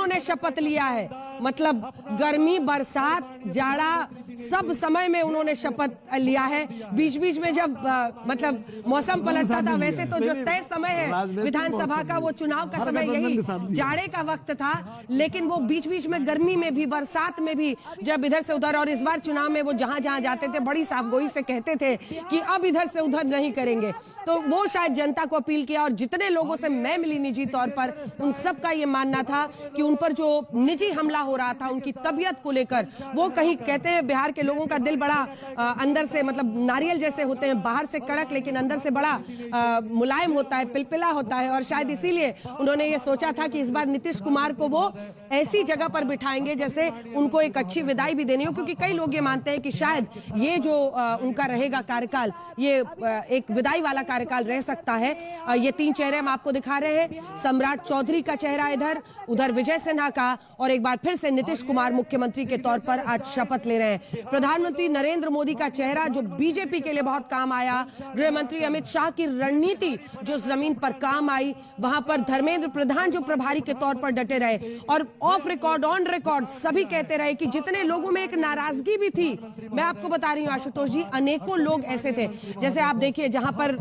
उन्होंने शपथ लिया है। मतलब गर्मी, बरसात, जाड़ा, सब समय में उन्होंने शपथ लिया है। बीच बीच में जब मतलब मौसम पलटता था, वैसे तो जो तय समय है विधानसभा का, वो चुनाव का समय यही जाड़े का वक्त था, लेकिन वो बीच बीच में गर्मी में भी, बरसात में भी, जब इधर से उधर, और इस बार चुनाव में वो जहां जहां जाते थे बड़ी साफगोई से कहते थे कि अब इधर से उधर नहीं करेंगे। तो वो शायद जनता को अपील किया, और जितने लोगों से मैं मिली निजी तौर पर, उन सब का ये मानना था कि उन पर जो निजी हमला हो रहा था, उनकी तबीयत को लेकर, वो कहीं कहते हैं बिहार के लोगों का दिल बड़ा अंदर से, मतलब नारियल जैसे होते हैं, बाहर से कड़क लेकिन अंदर से बड़ा मुलायम होता है, पिलपिला होता है। और शायद इसीलिए उन्होंने ये सोचा था कि इस बार नीतीश कुमार को वो ऐसी जगह पर बिठाएंगे जैसे उनको एक अच्छी विदाई भी देनी हो, क्योंकि कई लोग ये मानते हैं कि शायद ये जो उनका रहेगा कार्यकाल, ये एक विदाई वाला कार्यकाल रह सकता है। ये तीन चेहरे हम आपको दिखा रहे हैं, सम्राट चौधरी का चेहरा इधर, उधर विजय सिन्हा का, और एक बार फिर से नीतीश कुमार मुख्यमंत्री के तौर पर आज शपथ ले रहे हैं। प्रधानमंत्री नरेंद्र मोदी का चेहरा जो बीजेपी के लिए बहुत काम आया, गृह मंत्री अमित शाह की रणनीति जो जमीन पर काम आई, वहां पर धर्मेंद्र प्रधान जो प्रभारी के तौर पर डटे रहे, और ऑफ रिकॉर्ड ऑन रिकॉर्ड सभी कहते रहे कि जितने लोगों में एक नाराजगी भी थी, मैं आपको बता रही हूं आशुतोष जी, अनेकों लोग ऐसे थे, जैसे आप देखिए जहां पर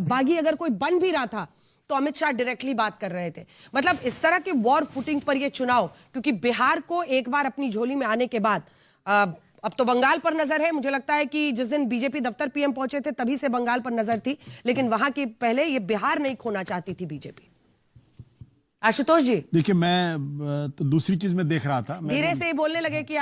बागी अगर कोई बन भी रहा था तो अमित शाह डायरेक्टली बात कर रहे थे। मतलब इस तरह के वॉर फुटिंग पर यह चुनाव, क्योंकि बिहार को एक बार अपनी झोली में आने के बाद अब तो बंगाल पर नजर है। मुझे लगता है कि जिस दिन बीजेपी दफ्तर पीएम पहुंचे थे तभी से बंगाल पर नजर थी, लेकिन वहां की पहले ये बिहार नहीं खोना चाहती थी बीजेपी। आशुतोष जी देखिए, मैं तो दूसरी चीज में देख रहा था, धीरे से बोलने लगे कि